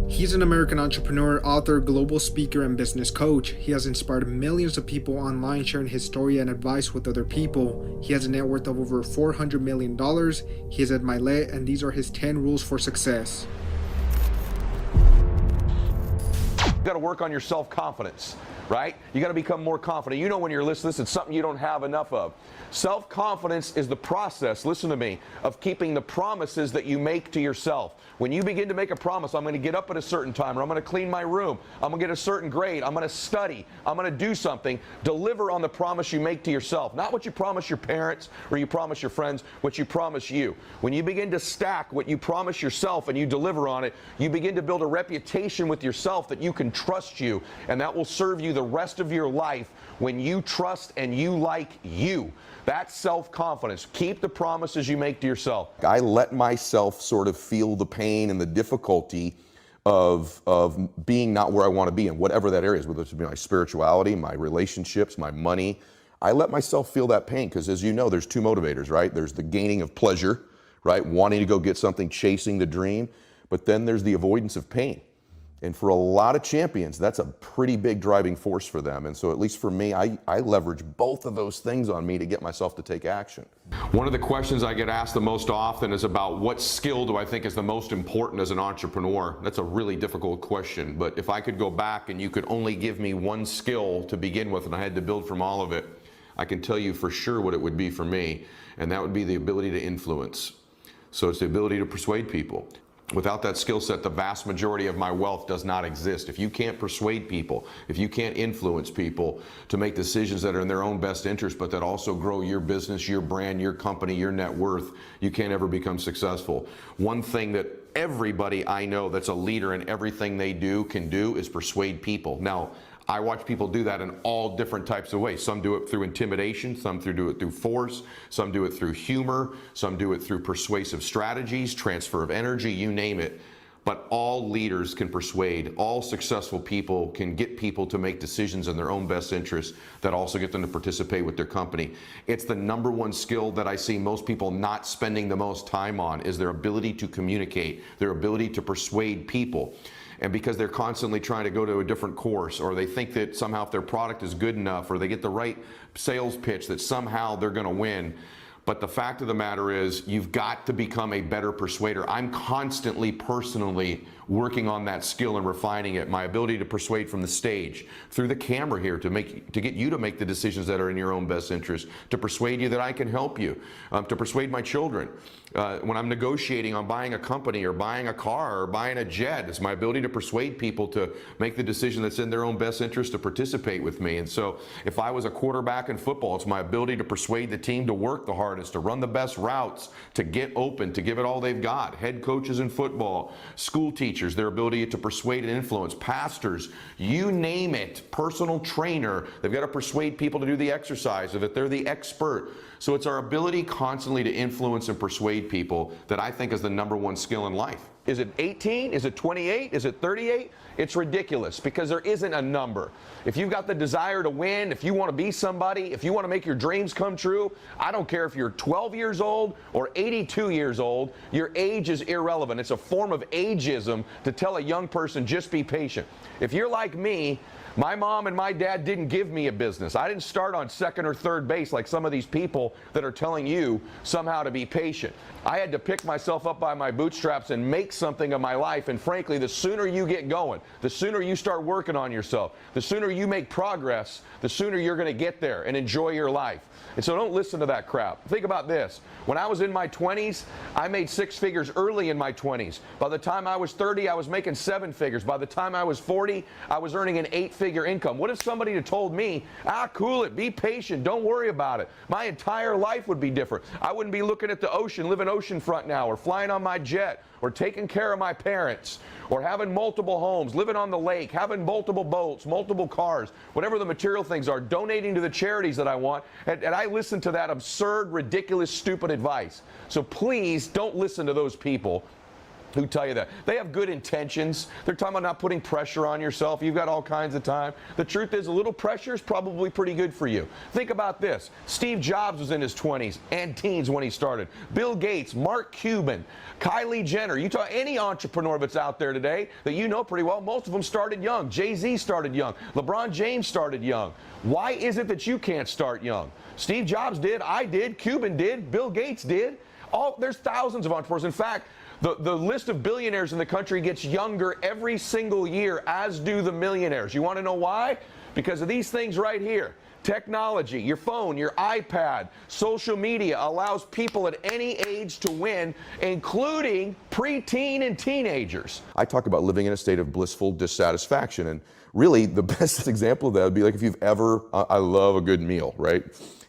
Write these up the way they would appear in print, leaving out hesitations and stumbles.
He's an American entrepreneur, author, global speaker, and business coach. He has inspired millions of people online, sharing his story and advice with other people. He has a net worth of over $400 million. He is Ed Mylett, and these are his 10 rules for success. You got to work on your self-confidence, right? You got to become more confident. You know, when you're listening to this, it's something you don't have enough of. Self-confidence is the process, listen to me, of keeping the promises that you make to yourself. When you begin to make a promise, I'm going to get up at a certain time, or I'm going to clean my room, I'm going to get a certain grade, I'm going to study, I'm going to do something, deliver on the promise you make to yourself. Not what you promise your parents or you promise your friends, what you promise you. When you begin to stack what you promise yourself and you deliver on it, you begin to build a reputation with yourself that you can trust you, and that will serve you the rest of your life when you trust and you like you. That's self-confidence. Keep the promises you make to yourself. I let myself sort of feel the pain and the difficulty of being not where I want to be in whatever that area is, whether it's my spirituality, my relationships, my money. I let myself feel that pain because, as you know, there's two motivators, right? There's the gaining of pleasure, right? Wanting to go get something, chasing the dream. But then there's the avoidance of pain. And for a lot of champions, that's a pretty big driving force for them. And so at least for me, I leverage both of those things on me to get myself to take action. One of the questions I get asked the most often is about what skill do I think is the most important as an entrepreneur? That's a really difficult question. But if I could go back and you could only give me one skill to begin with and I had to build from all of it, I can tell you for sure what it would be for me. And that would be the ability to influence. So it's the ability to persuade people. Without that skill set, the vast majority of my wealth does not exist. If you can't persuade people, if you can't influence people to make decisions that are in their own best interest, but that also grow your business, your brand, your company, your net worth, you can't ever become successful. One thing that everybody I know that's a leader in everything they do can do is persuade people. Now, I watch people do that in all different types of ways. Some do it through intimidation, some do it through force, some do it through humor, some do it through persuasive strategies, transfer of energy, you name it. But all leaders can persuade. All successful people can get people to make decisions in their own best interest that also get them to participate with their company. It's the number one skill that I see most people not spending the most time on is their ability to communicate, their ability to persuade people. And because they're constantly trying to go to a different course, or they think that somehow if their product is good enough, or they get the right sales pitch, that somehow they're going to win. But the fact of the matter is, you've got to become a better persuader. I'm constantly, personally working on that skill and refining it. My ability to persuade from the stage, through the camera here, to get you to make the decisions that are in your own best interest, to persuade you that I can help you, to persuade my children. When I'm negotiating on buying a company or buying a car or buying a jet, it's my ability to persuade people to make the decision that's in their own best interest to participate with me. And so if I was a quarterback in football, it's my ability to persuade the team to work the hardest, to run the best routes, to get open, to give it all they've got. Head coaches in football, school teachers, their ability to persuade and influence, pastors, you name it, personal trainer, they've got to persuade people to do the exercise, or that they're the expert. So it's our ability constantly to influence and persuade people that I think is the number one skill in life. Is it 18? Is it 28? Is it 38? It's ridiculous because there isn't a number. If you've got the desire to win, if you want to be somebody, if you want to make your dreams come true, I don't care if you're 12 years old or 82 years old, your age is irrelevant. It's a form of ageism to tell a young person, just be patient. If you're like me, my mom and my dad didn't give me a business. I didn't start on second or third base like some of these people that are telling you somehow to be patient. I had to pick myself up by my bootstraps and make something of my life. And frankly, the sooner you get going, the sooner you start working on yourself, the sooner you make progress, the sooner you're going to get there and enjoy your life. And so don't listen to that crap. Think about this. When I was in my 20s, I made six figures early in my 20s. By the time I was 30, I was making seven figures. By the time I was 40, I was earning an eight-figure income. What if somebody had told me, cool it, be patient, don't worry about it? My entire life would be different. I wouldn't be looking at the ocean, living oceanfront now, or flying on my jet, or taking care of my parents, or having multiple homes, living on the lake, having multiple boats, multiple cars, whatever the material things are, donating to the charities that I want. And I listen to that absurd, ridiculous, stupid advice. So please don't listen to those people who tell you that. They have good intentions. They're talking about not putting pressure on yourself. You've got all kinds of time. The truth is, a little pressure is probably pretty good for you. Think about this. Steve Jobs was in his 20s and teens when he started. Bill Gates, Mark Cuban, Kylie Jenner. You talk any entrepreneur that's out there today that you know pretty well, most of them started young. Jay-Z started young. LeBron James started young. Why is it that you can't start young? Steve Jobs did, I did, Cuban did, Bill Gates did. There's thousands of entrepreneurs. In fact, the list of billionaires in the country gets younger every single year, as do the millionaires. You want to know why? Because of these things right here. Technology, your phone, your iPad, social media allows people at any age to win, including preteen and teenagers. I talk about living in a state of blissful dissatisfaction, and really the best example of that would be like if you've ever, I love a good meal, right?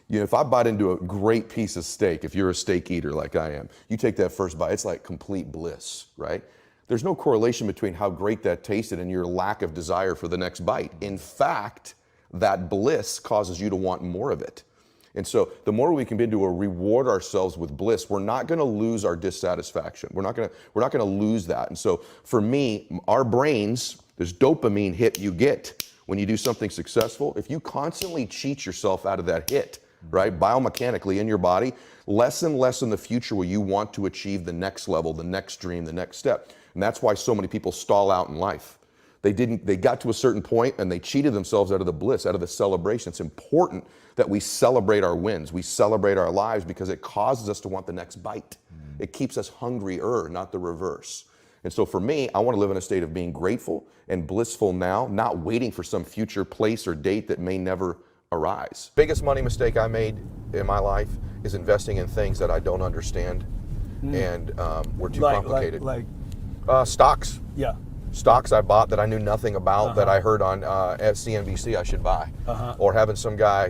You know, if I bite into a great piece of steak, if you're a steak eater like I am, you take that first bite, it's like complete bliss, right? There's no correlation between how great that tasted and your lack of desire for the next bite. In fact, that bliss causes you to want more of it. And so the more we can begin to reward ourselves with bliss, we're not going to lose our dissatisfaction. We're not going to lose that. And so for me, our brains, this dopamine hit you get when you do something successful, if you constantly cheat yourself out of that hit, right, biomechanically in your body, less and less in the future will you want to achieve the next level, the next dream, the next step. And that's why so many people stall out in life. They got to a certain point and they cheated themselves out of the bliss, out of the celebration. It's important that we celebrate our wins. We celebrate our lives because it causes us to want the next bite. It keeps us hungrier, not the reverse. And so for me, I want to live in a state of being grateful and blissful now, not waiting for some future place or date that may never arise. Biggest money mistake I made in my life is investing in things that I don't understand and were too complicated. Like stocks. Yeah. Stocks I bought that I knew nothing about that I heard on CNBC I should buy. Or having some guy,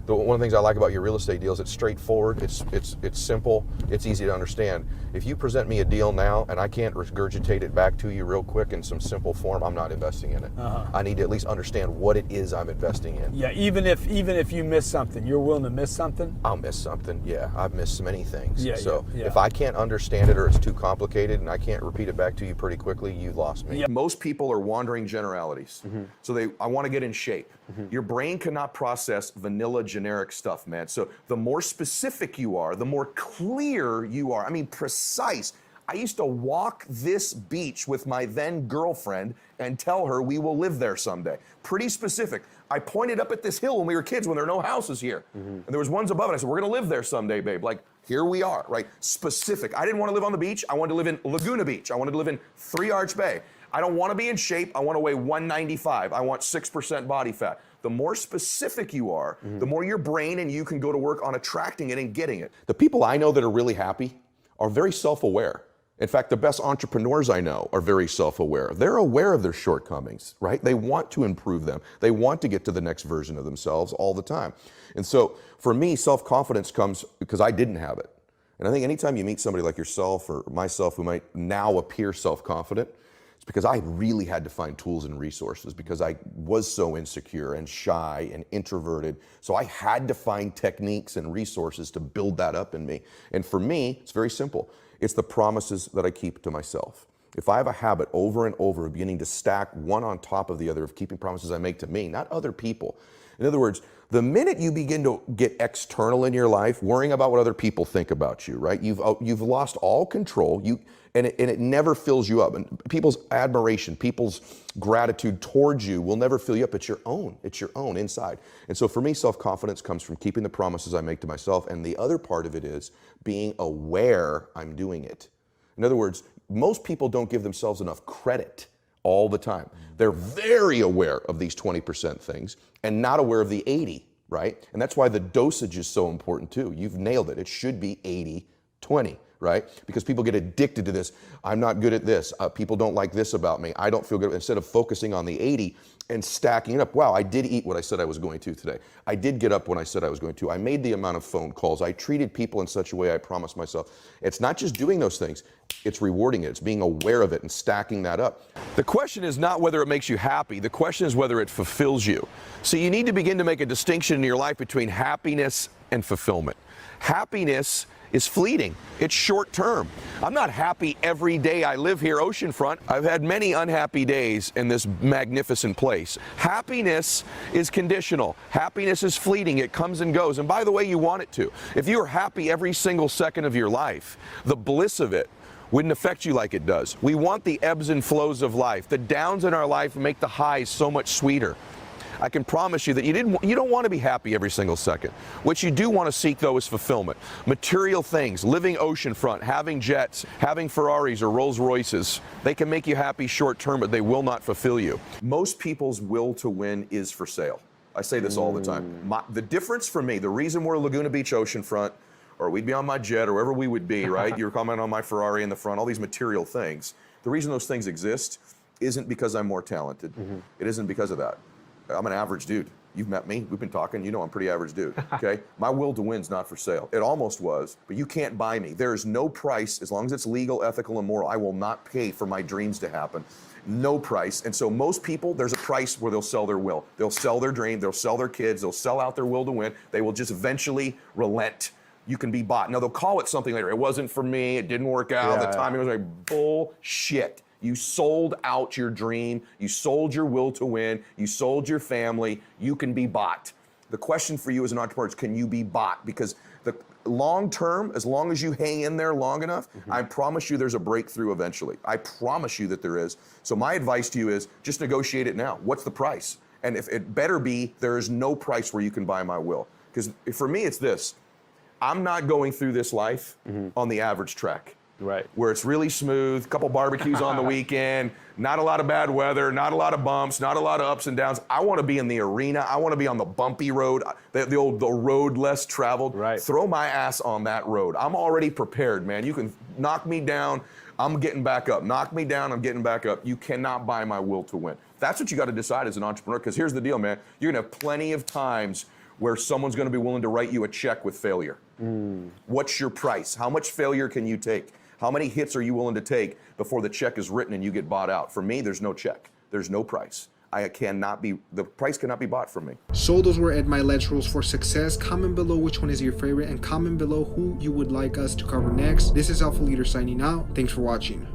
one of the things I like about your real estate deals, it's straightforward, it's simple, it's easy to understand. If you present me a deal now and I can't regurgitate it back to you real quick in some simple form, I'm not investing in it. I need to at least understand what it is I'm investing in. Yeah, even if you miss something, you're willing to miss something? I'll miss something, yeah. I've missed many things. Yeah, so yeah. if I can't understand it or it's too complicated and I can't repeat it back to you pretty quickly, you lost me. Yeah. Most people are wandering generalities. So I want to get in shape. Your brain cannot process vanilla generic stuff, man. So the more specific you are, the more clear you are. I mean, precise. I used to walk this beach with my then girlfriend and tell her we will live there someday. Pretty specific. I pointed up at this hill when we were kids when there are no houses here. And there was ones above it. I said, we're going to live there someday, babe. Like, here we are, right? Specific. I didn't want to live on the beach. I wanted to live in Laguna Beach. I wanted to live in Three Arch Bay. I don't want to be in shape. I want to weigh 195. I want 6% body fat. The more specific you are, the more your brain and you can go to work on attracting it and getting it. The people I know that are really happy are very self-aware. In fact, the best entrepreneurs I know are very self-aware. They're aware of their shortcomings, right? They want to improve them. They want to get to the next version of themselves all the time. And so for me, self-confidence comes because I didn't have it. And I think anytime you meet somebody like yourself or myself who might now appear self-confident, it's because I really had to find tools and resources because I was so insecure and shy and introverted. So I had to find techniques and resources to build that up in me. And for me, it's very simple. It's the promises that I keep to myself. If I have a habit over and over of beginning to stack one on top of the other, of keeping promises I make to me, not other people. In other words, the minute you begin to get external in your life, worrying about what other people think about you, right? You've lost all control. And it never fills you up. And people's admiration, people's gratitude towards you will never fill you up. It's your own. It's your own inside. And so for me, self-confidence comes from keeping the promises I make to myself. And the other part of it is being aware I'm doing it. In other words, most people don't give themselves enough credit all the time. They're very aware of these 20% things and not aware of the 80, right? And that's why the dosage is so important too. You've nailed it. It should be 80-20. Right? Because people get addicted to this. I'm not good at this. People don't like this about me. I don't feel good. Instead of focusing on the 80 and stacking it up. Wow, I did eat what I said I was going to today. I did get up when I said I was going to. I made the amount of phone calls. I treated people in such a way I promised myself. It's not just doing those things. It's rewarding it. It's being aware of it and stacking that up. The question is not whether it makes you happy. The question is whether it fulfills you. So you need to begin to make a distinction in your life between happiness and fulfillment. Happiness is fleeting. It's short term. I'm not happy every day I live here oceanfront. I've had many unhappy days in this magnificent place. Happiness is conditional. Happiness is fleeting. It comes and goes. And by the way, you want it to. If you are happy every single second of your life, the bliss of it wouldn't affect you like it does. We want the ebbs and flows of life. The downs in our life make the highs so much sweeter. I can promise you that you don't want to be happy every single second. What you do want to seek, though, is fulfillment. Material things, living oceanfront, having jets, having Ferraris or Rolls Royces, they can make you happy short term, but they will not fulfill you. Most people's will to win is for sale. I say this all the time. The difference for me, the reason we're Laguna Beach oceanfront, or we'd be on my jet, or wherever we would be, right? You're commenting on my Ferrari in the front, all these material things. The reason those things exist isn't because I'm more talented. It isn't because of that. I'm an average dude. You've met me, we've been talking, you know I'm a pretty average dude, okay? My will to win's not for sale. It almost was, but you can't buy me. There is no price, as long as it's legal, ethical, and moral, I will not pay for my dreams to happen. No price. And so most people, there's a price where they'll sell their will. They'll sell their dream, they'll sell their kids, they'll sell out their will to win. They will just eventually relent. You can be bought. Now they'll call it something later. It wasn't for me, it didn't work out, the timing was like bullshit. You sold out your dream, you sold your will to win, you sold your family, you can be bought. The question for you as an entrepreneur is, can you be bought? Because the long term, as long as you hang in there long enough, I promise you there's a breakthrough eventually. I promise you that there is. So my advice to you is just negotiate it now. What's the price? And if it better be, there is no price where you can buy my will. Because for me, it's this. I'm not going through this life on the average track. Right. Where it's really smooth, a couple barbecues on the weekend, not a lot of bad weather, not a lot of bumps, not a lot of ups and downs. I want to be in the arena. I want to be on the bumpy road, the road less traveled. Right. Throw my ass on that road. I'm already prepared, man. You can knock me down, I'm getting back up. Knock me down, I'm getting back up. You cannot buy my will to win. That's what you got to decide as an entrepreneur, because here's the deal, man. You're going to have plenty of times where someone's going to be willing to write you a check with failure. What's your price? How much failure can you take? How many hits are you willing to take before the check is written and you get bought out? For me, there's no check. There's no price. The price cannot be bought from me. So those were Ed Mylett's rules for success. Comment below which one is your favorite and comment below who you would like us to cover next. This is Alpha Leader signing out. Thanks for watching.